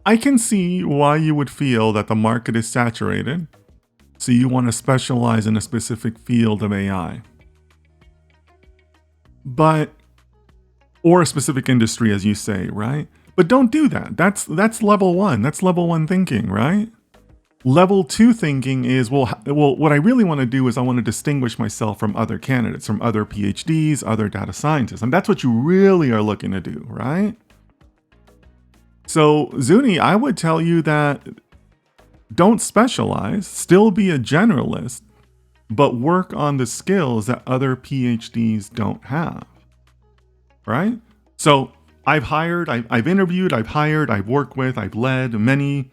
I can see why you would feel that the market is saturated, so you want to specialize in a specific field of AI. But or a specific industry, as you say, right? But don't do that. That's level one. That's level one thinking, right? Level two thinking is, well, what I really want to do is I want to distinguish myself from other candidates, from other PhDs, other data scientists. And that's what you really are looking to do, right? So, Zuni, I would tell you that don't specialize, still be a generalist, but work on the skills that other PhDs don't have, right? So, I've interviewed, I've hired, I've worked with, I've led many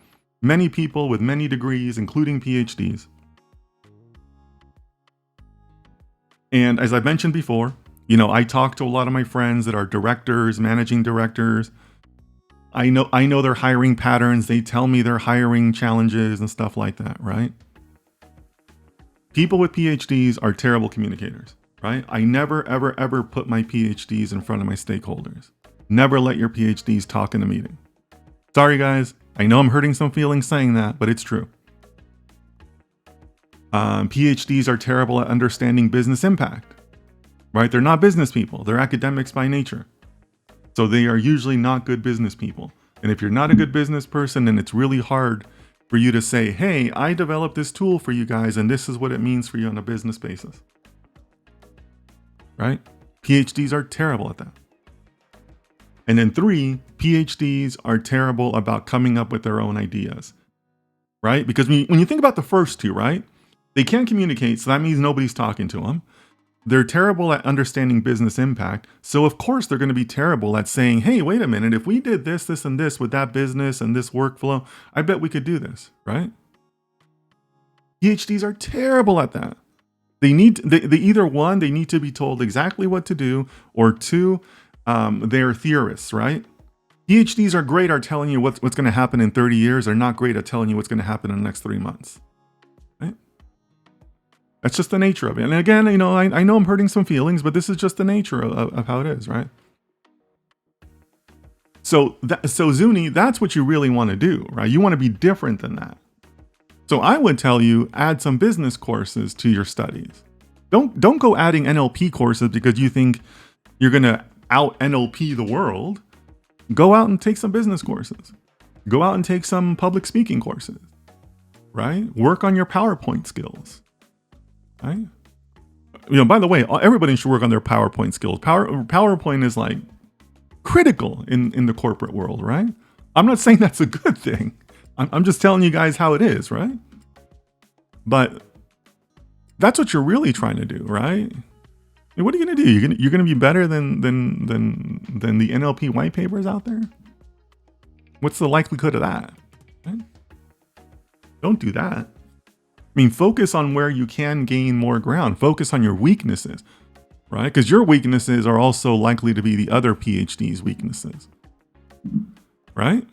people with many degrees, including PhDs. And as I've mentioned before, I talk to a lot of my friends that are directors, managing directors. I know their hiring patterns. They tell me their hiring challenges and stuff like that, right? People with PhDs are terrible communicators, right? I never, ever, ever put my PhDs in front of my stakeholders. Never let your PhDs talk in a meeting. Sorry, guys. I know I'm hurting some feelings saying that, but it's true. PhDs are terrible at understanding business impact, right? They're not business people. They're academics by nature. So they are usually not good business people. And if you're not a good business person, then it's really hard for you to say, hey, I developed this tool for you guys, and this is what it means for you on a business basis. Right? PhDs are terrible at that. And then 3, PhDs are terrible about coming up with their own ideas. Right? Because when you think about the first 2, right? They can't communicate, so that means nobody's talking to them. They're terrible at understanding business impact. So of course they're going to be terrible at saying, hey, wait a minute, if we did this, this, and this with that business and this workflow, I bet we could do this, right? PhDs are terrible at that. They either 1, they need to be told exactly what to do, or 2, they're theorists, right? PhDs are great at telling you what's going to happen in 30 years. They're not great at telling you what's going to happen in the next 3 months. That's just the nature of it. And again, I know I'm hurting some feelings, but this is just the nature of how it is, right? So Zuni, that's what you really want to do, right? You want to be different than that. So I would tell you, add some business courses to your studies. Don't go adding NLP courses because you think you're going to out NLP the world. Go out and take some business courses. Go out and take some public speaking courses, right? Work on your PowerPoint skills. Right? By the way, everybody should work on their PowerPoint skills. PowerPoint is like critical in the corporate world, right? I'm not saying that's a good thing. I'm just telling you guys how it is, right? But that's what you're really trying to do, right? What are you gonna do? You're gonna be better than the NLP white papers out there? What's the likelihood of that? Right? Don't do that. I mean, focus on where you can gain more ground. Focus on your weaknesses, right? Because your weaknesses are also likely to be the other PhD's weaknesses, right?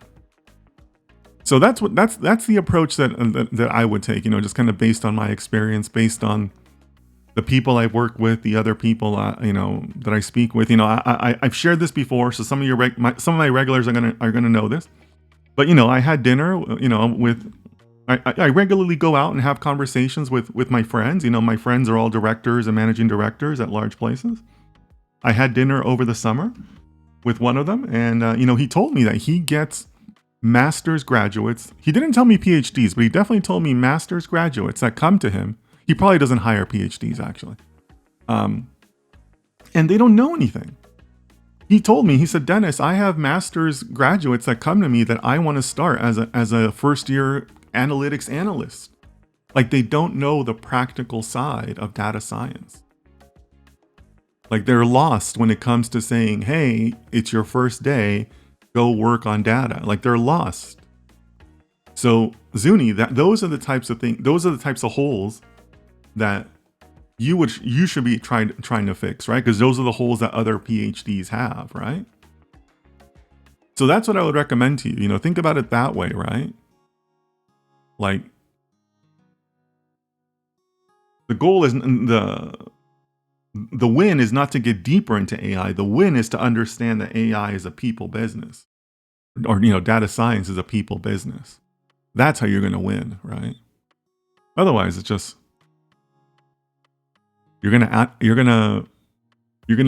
So that's the approach that I would take. Just kind of based on my experience, based on the people I've worked with, the other people that I speak with. I've shared this before, so some of my regulars are gonna know this. But I had dinner, with. I regularly go out and have conversations with my friends. My friends are all directors and managing directors at large places. I had dinner over the summer with one of them, and he told me that he gets master's graduates. He didn't tell me PhDs, but he definitely told me master's graduates that come to him. He probably doesn't hire PhDs, actually. And they don't know anything. He told me, he said, Dennis, I have master's graduates that come to me that I want to start as a first year analytics analyst. Like, they don't know the practical side of data science. Like, they're lost when it comes to saying, hey, it's your first day, go work on data. Like, they're lost. So Zuni, those are the types of things, those are the types of holes that you should be trying to fix, right? Because those are the holes that other PhDs have, right? So that's what I would recommend to you. Think about it that way, right? Like, the goal is the win is not to get deeper into AI. The win is to understand that AI is a people business. or data science is a people business. That's how you're going to win, right? Otherwise, it's just you're gonna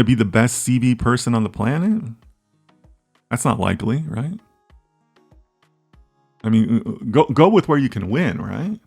be the best CV person on the planet. That's not likely, right? I mean, go with where you can win, right?